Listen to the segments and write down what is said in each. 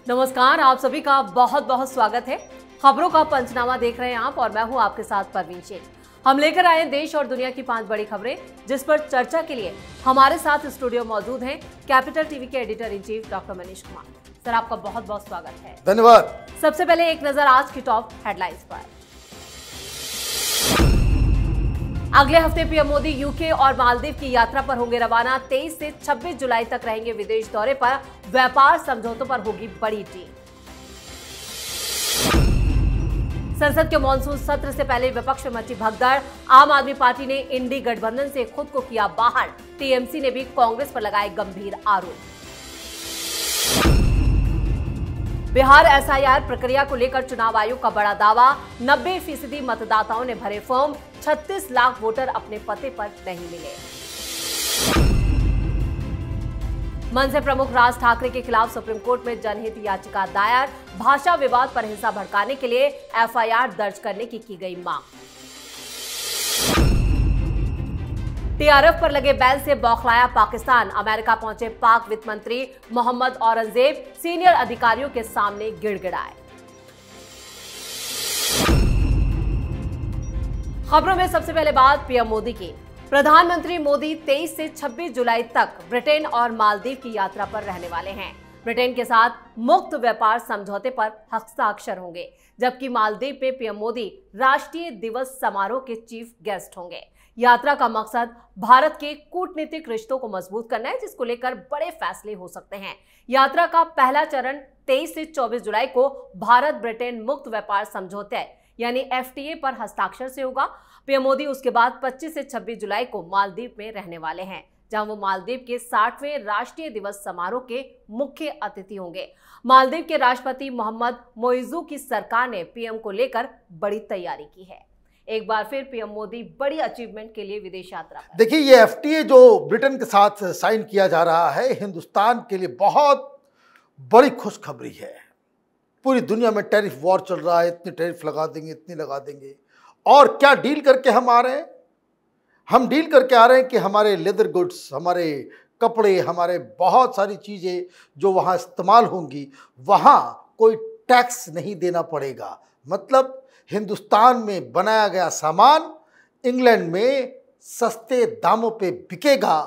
नमस्कार, आप सभी का बहुत बहुत स्वागत है। खबरों का पंचनामा देख रहे हैं आप और मैं हूं आपके साथ परवीन शेख। हम लेकर आए देश और दुनिया की 5 बड़ी खबरें जिस पर चर्चा के लिए हमारे साथ स्टूडियो मौजूद हैं कैपिटल टीवी के editor in chief doctor Manish Kumar. Sir, आपका बहुत बहुत स्वागत है। धन्यवाद। सबसे पहले एक नजर आज की टॉप हेडलाइंस पर। अगले हफ्ते पीएम मोदी यूके और मालदीव की यात्रा पर होंगे रवाना। 23 से 26 जुलाई तक रहेंगे विदेश दौरे पर। व्यापार समझौतों पर होगी बड़ी टीम। संसद के मॉनसून सत्र से पहले विपक्ष में मची भगदड़। आम आदमी पार्टी ने इंडी गठबंधन से खुद को किया बाहर। टीएमसी ने भी कांग्रेस पर लगाए गंभीर आरोप। बिहार एसआईआर प्रक्रिया को लेकर चुनाव आयोग का बड़ा दावा। 90% मतदाताओं ने भरे फॉर्म। 36 लाख वोटर अपने पते पर नहीं मिले। मनसे प्रमुख राज ठाकरे के खिलाफ सुप्रीम कोर्ट में जनहित याचिका दायर। भाषा विवाद पर हिंसा भड़काने के लिए एफआईआर दर्ज करने की गई मांग। टीआरएफ पर लगे बैन से बौखलाया पाकिस्तान। अमेरिका पहुंचे पाक वित्त मंत्री मोहम्मद औरंगजेब। सीनियर अधिकारियों के सामने गिड़गिड़ाए। खबरों में सबसे पहले बात पीएम मोदी की। प्रधानमंत्री मोदी 23 से 26 जुलाई तक ब्रिटेन और मालदीव की यात्रा पर रहने वाले हैं। ब्रिटेन के साथ मुक्त व्यापार समझौते पर हस्ताक्षर होंगे, जबकि मालदीव में पीएम मोदी राष्ट्रीय दिवस समारोह के चीफ गेस्ट होंगे। यात्रा का मकसद भारत के कूटनीतिक रिश्तों को मजबूत करना है, जिसको लेकर बड़े फैसले हो सकते हैं। यात्रा का पहला चरण 23 से 24 जुलाई को भारत ब्रिटेन मुक्त व्यापार समझौते यानी एफटीए पर हस्ताक्षर से होगा। पीएम मोदी उसके बाद 25 से 26 जुलाई को मालदीव में रहने वाले हैं, जहां वो मालदीव के 60वें राष्ट्रीय दिवस समारोह के मुख्य अतिथि होंगे। मालदीव के राष्ट्रपति मोहम्मद मोइजू की सरकार ने पीएम को लेकर बड़ी तैयारी की है। एक बार फिर पीएम मोदी बड़ी अचीवमेंट के लिए विदेश यात्रा पर। देखिए, ये एफटीए जो ब्रिटेन के साथ साइन किया जा रहा है, हिंदुस्तान के लिए बहुत बड़ी खुशखबरी है। पूरी दुनिया में टैरिफ वॉर चल रहा है, इतने टैरिफ लगा देंगे, इतने लगा देंगे। और क्या डील करके हम आ रहे हैं? हम डील करके आ रहे हैं कि हमारे लेदर गुड्स, हमारे कपड़े, हमारे बहुत सारी चीज़ें जो वहाँ इस्तेमाल होंगी, वहाँ कोई टैक्स नहीं देना पड़ेगा। मतलब हिंदुस्तान में बनाया गया सामान इंग्लैंड में सस्ते दामों पे बिकेगा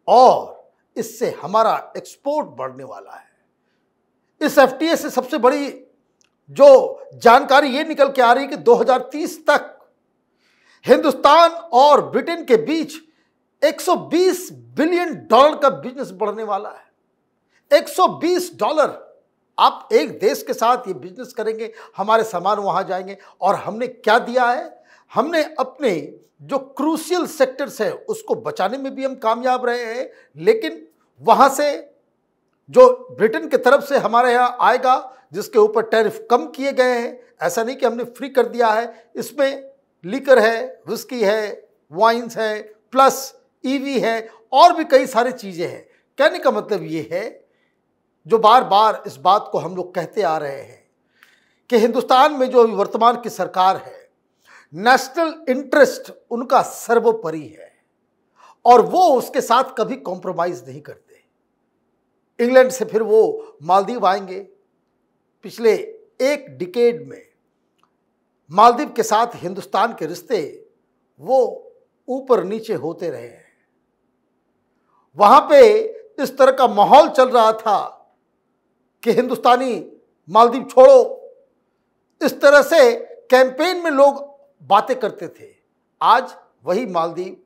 और इससे हमारा एक्सपोर्ट बढ़ने वाला है। इस एफटीए से सबसे बड़ी जो जानकारी ये निकल के आ रही है कि 2030 तक हिंदुस्तान और ब्रिटेन के बीच $120 बिलियन का बिजनेस बढ़ने वाला है। $120। आप एक देश के साथ ये बिजनेस करेंगे, हमारे सामान वहां जाएंगे। और हमने क्या दिया है? हमने अपने जो क्रूशियल सेक्टर्स है उसको बचाने में भी हम कामयाब रहे हैं, लेकिन वहां से जो ब्रिटेन की तरफ से हमारे यहाँ आएगा, जिसके ऊपर टैरिफ कम किए गए हैं, ऐसा नहीं कि हमने फ्री कर दिया है। इसमें लीकर है, विस्की है, वाइन्स है, प्लस ईवी है और भी कई सारी चीज़ें हैं। कहने का मतलब ये है, जो बार बार इस बात को हम लोग कहते आ रहे हैं कि हिंदुस्तान में जो वर्तमान की सरकार है, नेशनल इंटरेस्ट उनका सर्वोपरि है और वो उसके साथ कभी कॉम्प्रोमाइज़ नहीं करते। इंग्लैंड से फिर वो मालदीव आएंगे। पिछले एक डिकेड में मालदीव के साथ हिंदुस्तान के रिश्ते वो ऊपर नीचे होते रहे हैं। वहाँ पे इस तरह का माहौल चल रहा था कि हिंदुस्तानी मालदीव छोड़ो, इस तरह से कैंपेन में लोग बातें करते थे। आज वही मालदीव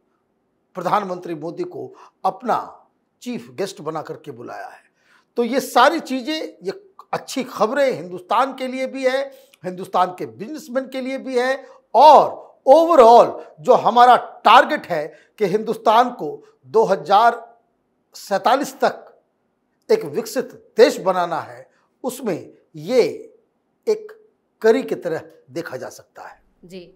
प्रधानमंत्री मोदी को अपना चीफ गेस्ट बना करके बुलाया है। तो ये सारी चीज़ें, ये अच्छी खबरें हिंदुस्तान के लिए भी है, हिंदुस्तान के बिजनेसमैन के लिए भी है और ओवरऑल जो हमारा टारगेट है कि हिंदुस्तान को 2047 तक एक विकसित देश बनाना है, उसमें ये एक कड़ी की तरह देखा जा सकता है। जी,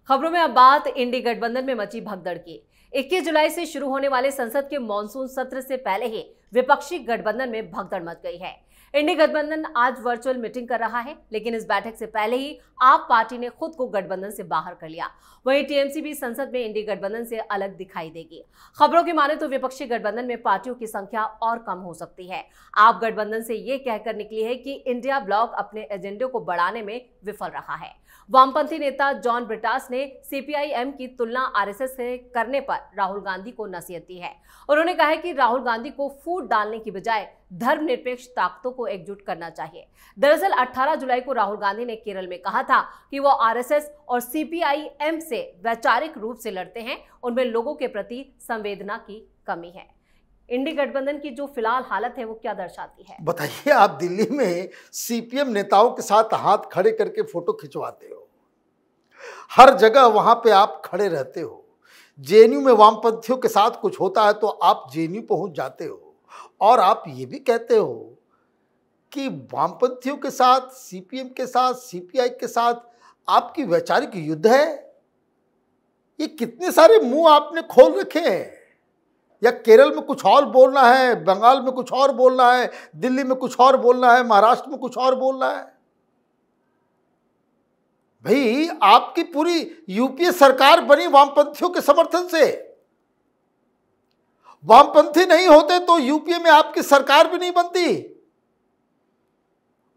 खबरों में अब बात इंडी गठबंधन में मची भगदड़ की। 21 जुलाई से शुरू होने वाले संसद के मॉनसून सत्र से पहले ही विपक्षी गठबंधन में भगदड़ मच गई है। इंडी गठबंधन आज वर्चुअल मीटिंग कर रहा है, लेकिन इस बैठक से पहले ही आप पार्टी ने खुद को गठबंधन से बाहर कर लिया। वहीं टीएमसी भी संसद में इंडी गठबंधन से अलग दिखाई देगी। खबरों की माने तो विपक्षी गठबंधन में पार्टियों की संख्या और कम हो सकती है। आप गठबंधन से ये कहकर निकली है कि इंडिया ब्लॉक अपने एजेंडे को बढ़ाने में विफल रहा है। वामपंथी नेता जॉन ब्रिटास ने सीपीआईएम की तुलना आरएसएस से करने पर राहुल गांधी को नसीहत दी है। उन्होंने कहा है कि राहुल गांधी को फूट डालने की बजाय धर्मनिरपेक्ष ताकतों को एकजुट करना चाहिए। दरअसल 18 जुलाई को राहुल गांधी ने केरल में कहा था कि वो आरएसएस और सीपीआईएम से वैचारिक रूप से लड़ते हैं, उनमें लोगों के प्रति संवेदना की कमी है। इंडी गठबंधन की जो फिलहाल हालत है वो क्या दर्शाती है? बताइए, आप दिल्ली में सीपीएम नेताओं के साथ हाथ खड़े करके फोटो खिंचवाते हो, हर जगह वहां पे आप खड़े रहते हो। जेएनयू में वामपंथियों के साथ कुछ होता है तो आप जेएनयू पहुंच जाते हो, और आप ये भी कहते हो कि वामपंथियों के साथ, सीपीएम के साथ, सीपीआई के साथ आपकी वैचारिक युद्ध है। ये कितने सारे मुंह आपने खोल रखे हैं। या केरल में कुछ और बोलना है, बंगाल में कुछ और बोलना है, दिल्ली में कुछ और बोलना है, महाराष्ट्र में कुछ और बोलना है। भाई, आपकी पूरी यूपीए सरकार बनी वामपंथियों के समर्थन से। वामपंथी नहीं होते तो यूपीए में आपकी सरकार भी नहीं बनती,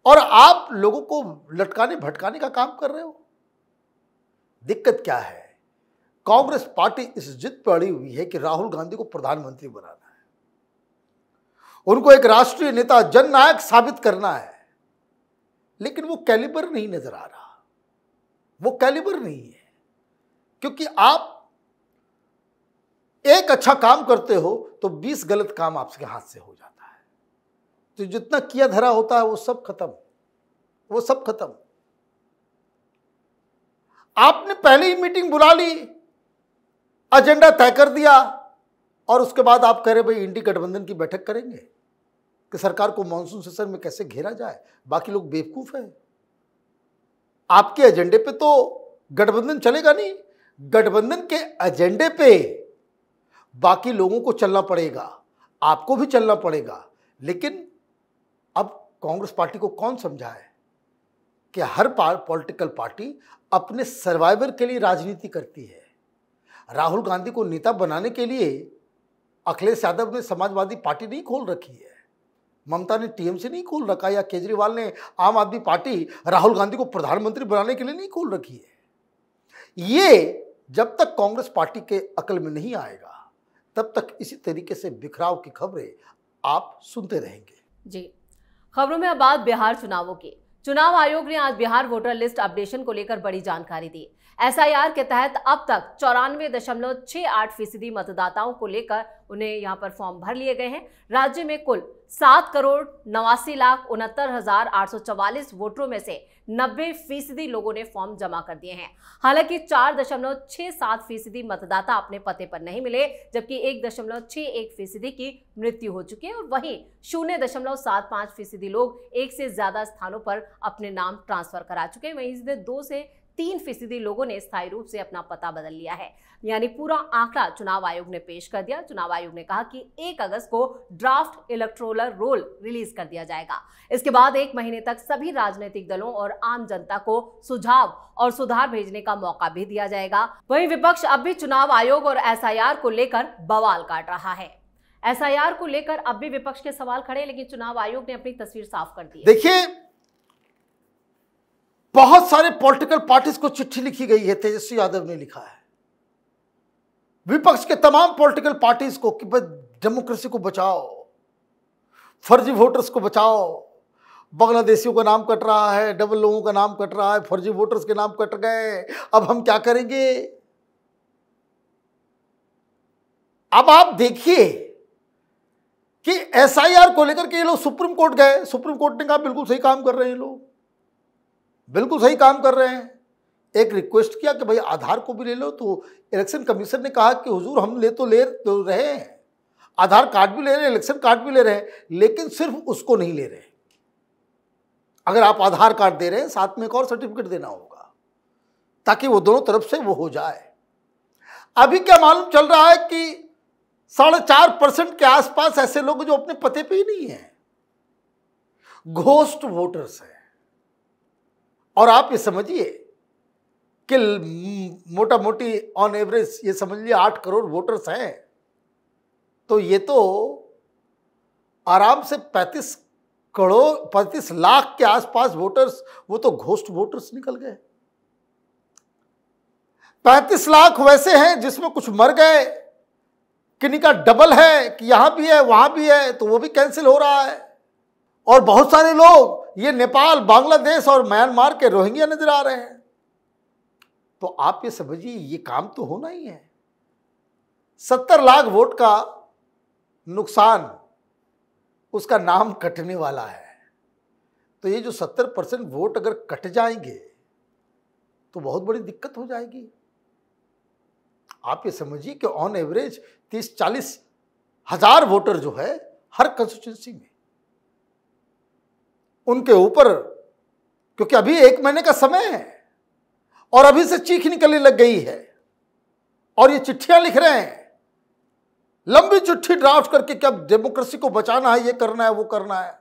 और आप लोगों को लटकाने भटकाने का काम कर रहे हो। दिक्कत क्या है? कांग्रेस पार्टी इस जिद पर अड़ी हुई है कि राहुल गांधी को प्रधानमंत्री बनाना है, उनको एक राष्ट्रीय नेता, जननायक साबित करना है। लेकिन वो कैलिबर नहीं नजर आ रहा, वो कैलिबर नहीं है। क्योंकि आप एक अच्छा काम करते हो तो 20 गलत काम आपके हाथ से हो जाता है। तो जितना किया धरा होता है वो सब खत्म, वो सब खत्म। आपने पहले ही मीटिंग बुला ली, एजेंडा तय कर दिया, और उसके बाद आप कह रहे भाई इंडी गठबंधन की बैठक करेंगे कि सरकार को मॉनसून सेशन में कैसे घेरा जाए। बाकी लोग बेवकूफ हैं। आपके एजेंडे पे तो गठबंधन चलेगा नहीं। गठबंधन के एजेंडे पे बाकी लोगों को चलना पड़ेगा, आपको भी चलना पड़ेगा। लेकिन अब कांग्रेस पार्टी को कौन समझाए कि हर पॉलिटिकल पार्टी अपने सर्वाइवल के लिए राजनीति करती है। राहुल गांधी को नेता बनाने के लिए अखिलेश यादव ने समाजवादी पार्टी नहीं खोल रखी है, ममता ने टीएमसी नहीं खोल रखा, या केजरीवाल ने आम आदमी पार्टी राहुल गांधी को प्रधानमंत्री बनाने के लिए नहीं खोल रखी है। ये जब तक कांग्रेस पार्टी के अकल में नहीं आएगा तब तक इसी तरीके से बिखराव की खबरें आप सुनते रहेंगे। जी, खबरों में अब बात बिहार चुनावों की। चुनाव आयोग ने आज बिहार वोटर लिस्ट अपडेशन को लेकर बड़ी जानकारी दी। एसआईआर के तहत अब तक 94.68% मतदाताओं को लेकर उन्हें यहां पर फॉर्म भर लिए गए हैं। राज्य में कुल 7,89,69,844 वोटरों में से 90% लोगों ने फॉर्म जमा कर दिए हैं। हालांकि 4.67% मतदाता अपने पते पर नहीं मिले, जबकि 1.61% की मृत्यु हो चुकी है, और वहीं 0.75% लोग एक से ज्यादा स्थानों पर अपने नाम ट्रांसफर करा चुके हैं। वहीं 2 से 3% लोगों ने स्थायी रूप से अपना पता बदल लिया है। यानी पूरा आंकड़ा चुनाव आयोग ने पेश कर दिया। चुनाव आयोग ने कहा कि 1 अगस्त को ड्राफ्ट इलेक्टोरल रोल रिलीज कर दिया जाएगा। इसके बाद 1 महीने तक सभी राजनीतिक दलों और आम जनता को सुझाव और सुधार भेजने का मौका भी दिया जाएगा। वहीं विपक्ष अब भी चुनाव आयोग और एसआईआर को लेकर बवाल काट रहा है। एसआईआर को लेकर अब भी विपक्ष के सवाल खड़े, लेकिन चुनाव आयोग ने अपनी तस्वीर साफ कर दी है। देखिए, बहुत सारे पॉलिटिकल पार्टीज को चिट्ठी लिखी गई है, तेजस्वी यादव ने लिखा है विपक्ष के तमाम पॉलिटिकल पार्टीज को कि डेमोक्रेसी को बचाओ, फर्जी वोटर्स को बचाओ। बांग्लादेशियों का नाम कट रहा है, डबल लोगों का नाम कट रहा है, फर्जी वोटर्स के नाम कट गए, अब हम क्या करेंगे। अब आप देखिए कि एसआईआर को लेकर के ये लोग सुप्रीम कोर्ट गए। सुप्रीम कोर्ट ने कहा बिल्कुल सही काम कर रहे हैं, लोग बिल्कुल सही काम कर रहे हैं। एक रिक्वेस्ट किया कि भाई आधार को भी ले लो, तो इलेक्शन कमीशन ने कहा कि हुजूर हम ले तो रहे हैं, आधार कार्ड भी ले रहे हैं, इलेक्शन कार्ड भी ले रहे हैं, लेकिन सिर्फ उसको नहीं ले रहे। अगर आप आधार कार्ड दे रहे हैं, साथ में एक और सर्टिफिकेट देना होगा, ताकि वो दोनों तरफ से वो हो जाए। अभी क्या मालूम चल रहा है कि 4.5% के आसपास ऐसे लोग जो अपने पते पे ही नहीं है, घोस्ट वोटर्स हैं। और आप ये समझिए कि मोटा मोटी ऑन एवरेज ये समझ लीजिए 8 करोड़ वोटर्स हैं, तो ये तो आराम से 35 लाख के आसपास वोटर्स, वो तो घोस्ट वोटर्स निकल गए। 35 लाख वैसे हैं जिसमें कुछ मर गए, किन्हीं का डबल है कि यहां भी है वहां भी है, तो वो भी कैंसिल हो रहा है। और बहुत सारे लोग ये नेपाल, बांग्लादेश और म्यांमार के रोहिंग्या नजर आ रहे हैं। तो आप ये समझिए ये काम तो होना ही है। 70 लाख वोट का नुकसान, उसका नाम कटने वाला है। तो ये जो 70% वोट अगर कट जाएंगे तो बहुत बड़ी दिक्कत हो जाएगी। आप ये समझिए कि ऑन एवरेज 30-40 हजार वोटर जो है हर कंस्टिट्यूंसी में, उनके ऊपर, क्योंकि अभी 1 महीने का समय है और अभी से चीख निकलने लग गई है और ये चिट्ठियां लिख रहे हैं, लंबी चिट्ठी ड्राफ्ट करके कि अब डेमोक्रेसी को बचाना है, ये करना है, वो करना है।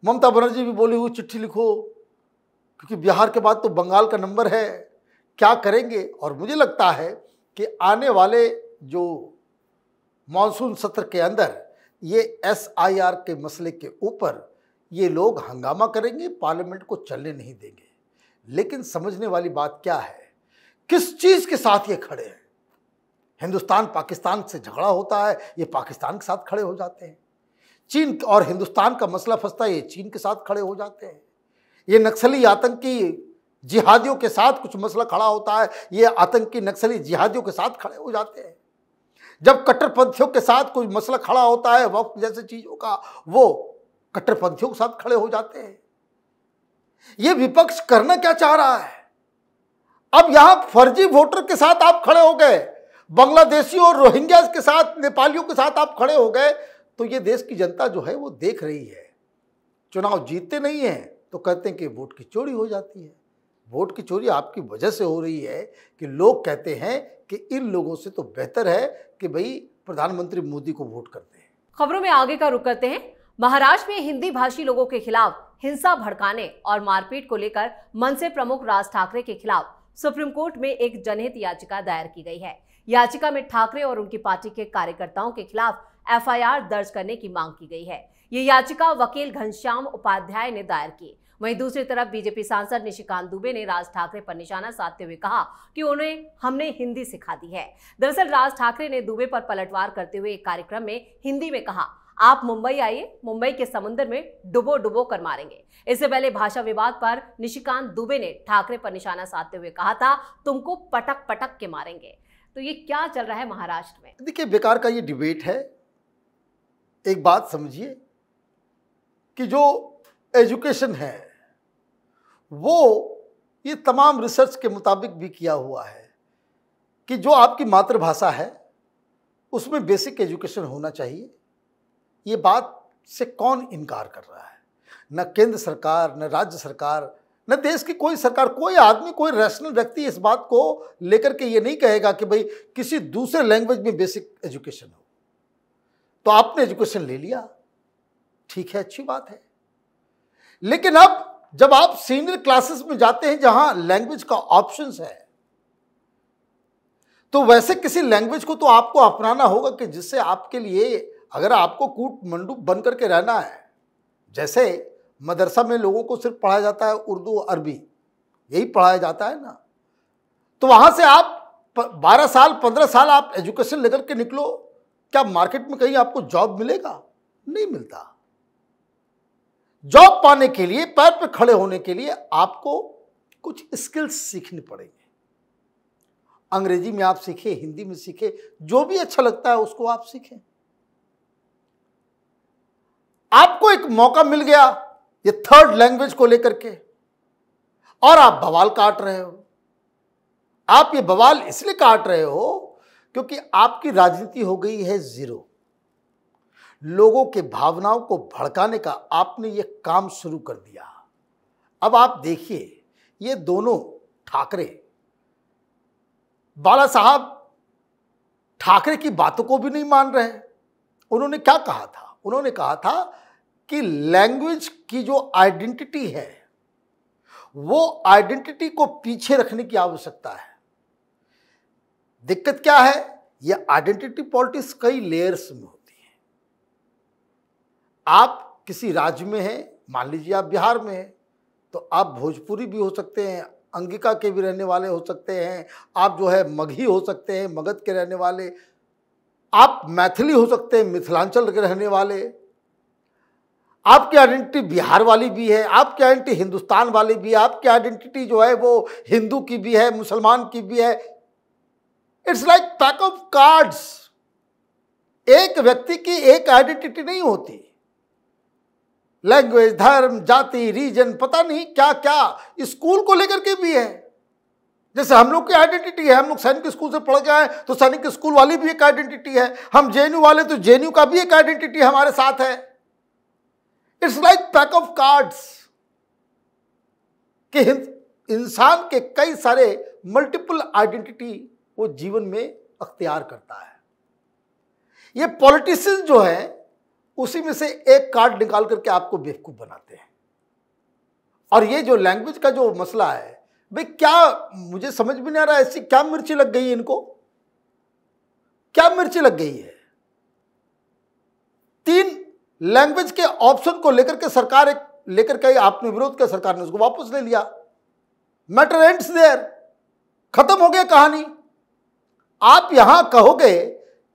ममता बनर्जी भी बोली हुई चिट्ठी लिखो, क्योंकि बिहार के बाद तो बंगाल का नंबर है, क्या करेंगे। और मुझे लगता है कि आने वाले जो मॉनसून सत्र के अंदर ये SIR के मसले के ऊपर ये लोग हंगामा करेंगे, पार्लियामेंट को चलने नहीं देंगे। लेकिन समझने वाली बात क्या है, किस चीज के साथ ये खड़े हैं। हिंदुस्तान पाकिस्तान से झगड़ा होता है, ये पाकिस्तान के साथ खड़े हो जाते हैं। चीन और हिंदुस्तान का मसला फंसता है, ये चीन के साथ खड़े हो जाते हैं। ये नक्सली आतंकी जिहादियों के साथ कुछ मसला खड़ा होता है, ये आतंकी नक्सली जिहादियों के साथ खड़े हो जाते हैं। जब कट्टरपंथियों के साथ कोई मसला खड़ा होता है वक्त जैसे चीजों का, वो कट्टरपंथियों के साथ खड़े हो जाते हैं। ये विपक्ष करना क्या चाह रहा है? अब यहां फर्जी वोटर के साथ आप खड़े हो गए, बांग्लादेशियों और रोहिंग्या के साथ, नेपालियों के साथ आप खड़े हो गए, तो ये देश की जनता जो है वो देख रही है। चुनाव जीतते नहीं है तो कहते हैं कि वोट की चोरी हो जाती है। वोट की चोरी आपकी वजह से हो रही है कि लोग कहते हैं कि इन लोगों से तो बेहतर है कि भाई प्रधानमंत्री मोदी को वोट करते हैं। खबरों में आगे का रुख करते हैं। महाराष्ट्र में हिंदी भाषी लोगों के खिलाफ हिंसा भड़काने और मारपीट को लेकर मनसे प्रमुख राज ठाकरे के खिलाफ सुप्रीम कोर्ट में एक जनहित याचिका दायर की गई है। याचिका में ठाकरे और उनकी पार्टी के कार्यकर्ताओं के खिलाफ FIR दर्ज करने की मांग की गई है। ये याचिका वकील घनश्याम उपाध्याय ने दायर की। वहीं दूसरी तरफ बीजेपी सांसद निशिकांत दुबे ने राज ठाकरे पर निशाना साधते हुए कहा कि हमने हिंदी सिखा दी है। दरअसल राज ठाकरे ने दुबे पर पलटवार करते हुए एक कार्यक्रम में हिंदी में कहा, आप मुंबई आइए, मुंबई के समुद्र में डुबो डुबो कर मारेंगे। इससे पहले भाषा विवाद पर निशिकांत दुबे ने ठाकरे पर निशाना साधते हुए कहा था, तुमको पटक पटक के मारेंगे। तो ये क्या चल रहा है महाराष्ट्र में? देखिए, बेकार का ये डिबेट है। एक बात समझिए कि जो एजुकेशन है वो ये तमाम रिसर्च के मुताबिक भी किया हुआ है कि जो आपकी मातृभाषा है उसमें बेसिक एजुकेशन होना चाहिए। ये बात से कौन इनकार कर रहा है? न केंद्र सरकार, न राज्य सरकार, न देश की कोई सरकार, कोई आदमी, कोई रैशनल व्यक्ति इस बात को लेकर के ये नहीं कहेगा कि भाई किसी दूसरे लैंग्वेज में बेसिक एजुकेशन हो। तो आपने एजुकेशन ले लिया, ठीक है, अच्छी बात है। लेकिन अब जब आप सीनियर क्लासेस में जाते हैं जहां लैंग्वेज का ऑप्शंस है, तो वैसे किसी लैंग्वेज को तो आपको अपनाना होगा कि जिससे आपके लिए, अगर आपको कूट मंडूक बन करके रहना है, जैसे मदरसा में लोगों को सिर्फ पढ़ाया जाता है उर्दू अरबी, यही पढ़ाया जाता है ना, तो वहां से आप 12 साल 15 साल आप एजुकेशन लेकर के निकलो, क्या मार्केट में कहीं आपको जॉब मिलेगा? नहीं मिलता। जॉब पाने के लिए, पैर पर खड़े होने के लिए आपको कुछ स्किल्स सीखनी पड़ेंगे। अंग्रेजी में आप सीखें, हिंदी में सीखें, जो भी अच्छा लगता है उसको आप सीखें। आपको एक मौका मिल गया ये थर्ड लैंग्वेज को लेकर के, और आप बवाल काट रहे हो। आप ये बवाल इसलिए काट रहे हो क्योंकि आपकी राजनीति हो गई है जीरो। लोगों के भावनाओं को भड़काने का आपने ये काम शुरू कर दिया। अब आप देखिए, ये दोनों ठाकरे, बाला साहब ठाकरे की बातों को भी नहीं मान रहे। उन्होंने क्या कहा था? उन्होंने कहा था कि लैंग्वेज की जो आइडेंटिटी है वो आइडेंटिटी को पीछे रखने की आवश्यकता है। दिक्कत क्या है, ये आइडेंटिटी पॉलिटिक्स कई लेयर्स में होती है। आप किसी राज्य में हैं, मान लीजिए आप बिहार में हैं, तो आप भोजपुरी भी हो सकते हैं, अंगिका के भी रहने वाले हो सकते हैं, आप जो है मगही हो सकते हैं, मगध के रहने वाले, आप मैथिली हो सकते हैं, मिथिलांचल के रहने वाले। आपकी आइडेंटिटी बिहार वाली भी है, आपकी आइडेंटिटी हिंदुस्तान वाली भी है, आपकी आइडेंटिटी जो है वो हिंदू की भी है, मुसलमान की भी है। It's like pack of cards. एक व्यक्ति की एक आइडेंटिटी नहीं होती। लैंग्वेज, धर्म, जाति, रीजन, पता नहीं क्या क्या स्कूल को लेकर के भी है। जैसे हम लोग की आइडेंटिटी है, हम लोग सैनिक स्कूल से पढ़ के आए तो सैनिक स्कूल वाली भी एक आइडेंटिटी है, हम जेएनयू वाले तो जेएनयू का भी एक आइडेंटिटी हमारे साथ है। It's like pack of cards कि इंसान के कई सारे मल्टीपल आइडेंटिटी वो जीवन में अख्तियार करता है। ये पॉलिटिशियन जो है उसी में से एक कार्ड निकाल करके आपको बेवकूफ बनाते हैं। और ये जो लैंग्वेज का जो मसला है, भाई क्या मुझे समझ में नहीं आ रहा है, ऐसी क्या मिर्ची लग गई है इनको, क्या मिर्ची लग गई है। 3 लैंग्वेज के ऑप्शन को लेकर के सरकार एक लेकर के आपने विरोध किया, सरकार ने उसको वापस ले लिया। मैटर एंड्स देयर, खत्म हो गया कहानी। आप यहां कहोगे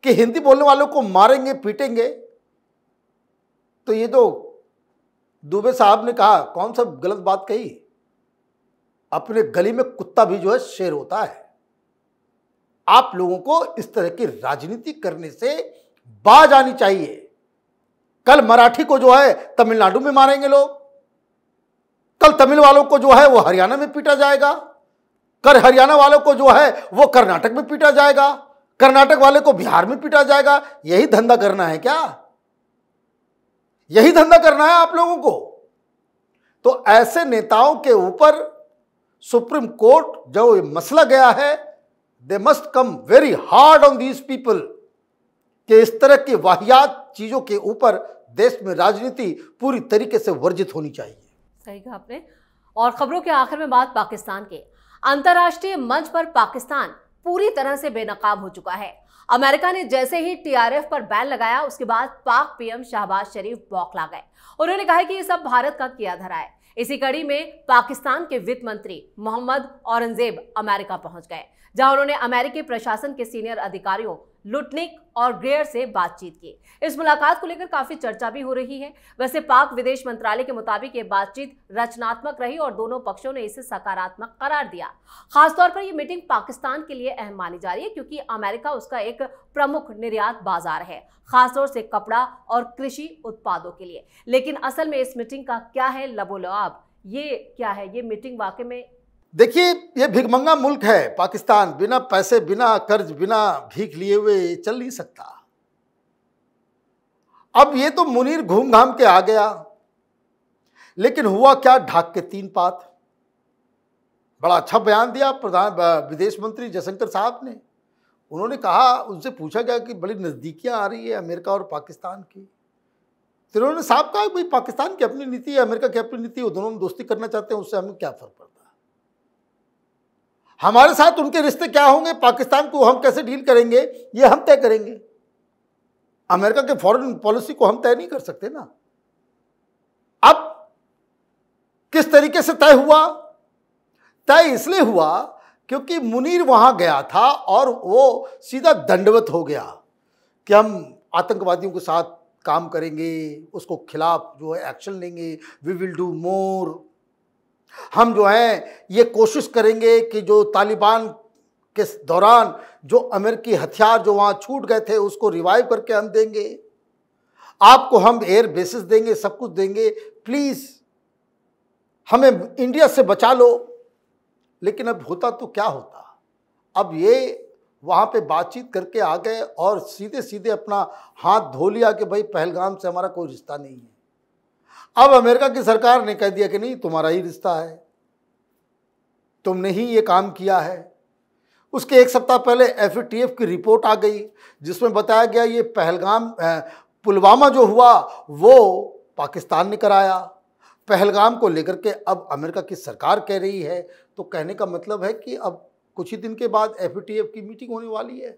कि हिंदी बोलने वालों को मारेंगे पीटेंगे, तो ये तो दुबे साहब ने कहा, कौन सा गलत बात कही। अपने गली में कुत्ता भी जो है शेर होता है। आप लोगों को इस तरह की राजनीति करने से बाज आनी चाहिए। कल मराठी को जो है तमिलनाडु में मारेंगे लोग, कल तमिल वालों को जो है वो हरियाणा में पीटा जाएगा, कल हरियाणा वालों को जो है वो कर्नाटक में पीटा जाएगा, कर्नाटक वाले को बिहार में पीटा जाएगा। यही धंधा करना है क्या? यही धंधा करना है आप लोगों को? तो ऐसे नेताओं के ऊपर सुप्रीम कोर्ट जो मसला गया है, they must come very hard on these people कि इस तरह की वाहियात चीजों के ऊपर देश में राजनीति पूरी तरीके से वर्जित होनी चाहिए। सही कहा आपने। और खबरों के आखिर में बात पाकिस्तान के। अंतर्राष्ट्रीय मंच पर पाकिस्तान पूरी तरह से बेनकाब हो चुका है। अमेरिका ने जैसे ही टीआरएफ पर बैन लगाया, उसके बाद पाक पीएम शहबाज शरीफ बौखला गए। उन्होंने कहा कि ये सब भारत का किया धरा है। इसी कड़ी में पाकिस्तान के वित्त मंत्री मोहम्मद औरंगजेब अमेरिका पहुंच गए, जहां उन्होंने अमेरिकी प्रशासन के सीनियर अधिकारियों लुटनिक और ग्रेयर से बातचीत की। इस मुलाकात को लेकर काफी चर्चा भी हो रही है। वैसे पाक विदेश मंत्रालय के मुताबिक ये बातचीत रचनात्मक रही और दोनों पक्षों ने इसे सकारात्मक करार दिया। खासतौर पर यह मीटिंग पाकिस्तान के लिए अहम मानी जा रही है, क्योंकि अमेरिका उसका एक प्रमुख निर्यात बाजार है, खासतौर से कपड़ा और कृषि उत्पादों के लिए। लेकिन असल में इस मीटिंग का क्या है लबोलबाब, ये क्या है, ये मीटिंग वाकई में? देखिए, ये भिखमंगा मुल्क है पाकिस्तान, बिना पैसे, बिना कर्ज, बिना भीख लिए हुए चल नहीं सकता। अब ये तो मुनीर घूम घाम के आ गया, लेकिन हुआ क्या, ढाक के 3 पात। बड़ा अच्छा बयान दिया प्रधान विदेश मंत्री जयशंकर साहब ने। उन्होंने कहा, उनसे पूछा गया कि बड़ी नज़दीकियां आ रही है अमेरिका और पाकिस्तान की। फिर उन्होंने साहब कहा, भाई पाकिस्तान की अपनी नीति है, अमेरिका की अपनी नीति है, वो दोनों में दोस्ती करना चाहते हैं, उससे हमें क्या फर्क पड़ता है। हमारे साथ उनके रिश्ते क्या होंगे, पाकिस्तान को हम कैसे डील करेंगे, ये हम तय करेंगे। अमेरिका के फॉरेन पॉलिसी को हम तय नहीं कर सकते ना। अब किस तरीके से तय हुआ? तय इसलिए हुआ क्योंकि मुनीर वहां गया था और वो सीधा दंडवत हो गया कि हम आतंकवादियों के साथ काम करेंगे, उसको खिलाफ जो है एक्शन लेंगे, वी विल डू मोर। हम जो है ये कोशिश करेंगे कि जो तालिबान के दौरान जो अमेरिकी हथियार जो वहाँ छूट गए थे उसको रिवाइव करके हम देंगे, आपको हम एयर बेसिस देंगे, सब कुछ देंगे, प्लीज़ हमें इंडिया से बचा लो। लेकिन अब होता तो क्या होता, अब ये वहाँ पे बातचीत करके आ गए और सीधे सीधे अपना हाथ धो लिया कि भाई पहलगाम से हमारा कोई रिश्ता नहीं है। अब अमेरिका की सरकार ने कह दिया कि नहीं, तुम्हारा ही रिश्ता है, तुमने ही ये काम किया है। उसके 1 सप्ताह पहले एफएटीएफ की रिपोर्ट आ गई जिसमें बताया गया ये पहलगाम पुलवामा जो हुआ वो पाकिस्तान ने कराया। पहलगाम को लेकर के अब अमेरिका की सरकार कह रही है, तो कहने का मतलब है कि अब कुछ ही दिन के बाद FATF की मीटिंग होने वाली है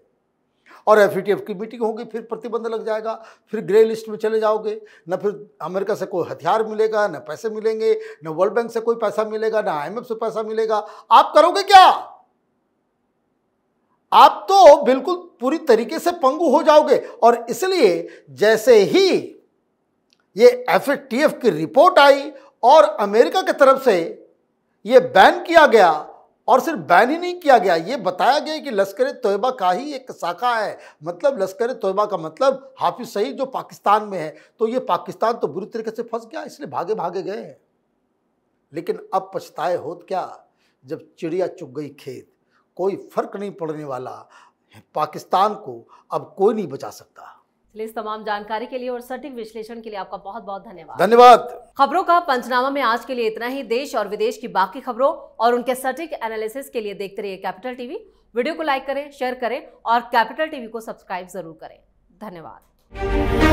और FATF की मीटिंग होगी, फिर प्रतिबंध लग जाएगा, फिर ग्रे लिस्ट में चले जाओगे। न फिर अमेरिका से कोई हथियार मिलेगा, न पैसे मिलेंगे, न वर्ल्ड बैंक से कोई पैसा मिलेगा, न IMF से पैसा मिलेगा। आप करोगे क्या? आप तो बिल्कुल पूरी तरीके से पंगु हो जाओगे। और इसलिए जैसे ही ये FATF की रिपोर्ट आई और अमेरिका की तरफ से ये बैन किया गया, और सिर्फ बैन ही नहीं किया गया, ये बताया गया कि लश्कर तोयबा का ही एक शाखा है। मतलब लश्कर तोयबा का मतलब हाफिज सईद जो पाकिस्तान में है, तो ये पाकिस्तान तो बुरी तरीके से फंस गया, इसलिए भागे भागे गए हैं। लेकिन अब पछताए होत क्या, जब चिड़िया चुग गई खेत, कोई फर्क नहीं पड़ने वाला। पाकिस्तान को अब कोई नहीं बचा सकता। इस तमाम जानकारी के लिए और सटीक विश्लेषण के लिए आपका बहुत बहुत धन्यवाद। धन्यवाद। खबरों का पंचनामा में आज के लिए इतना ही। देश और विदेश की बाकी खबरों और उनके सटीक एनालिसिस के लिए देखते रहिए कैपिटल टीवी। वीडियो को लाइक करें, शेयर करें और कैपिटल टीवी को सब्सक्राइब जरूर करें। धन्यवाद।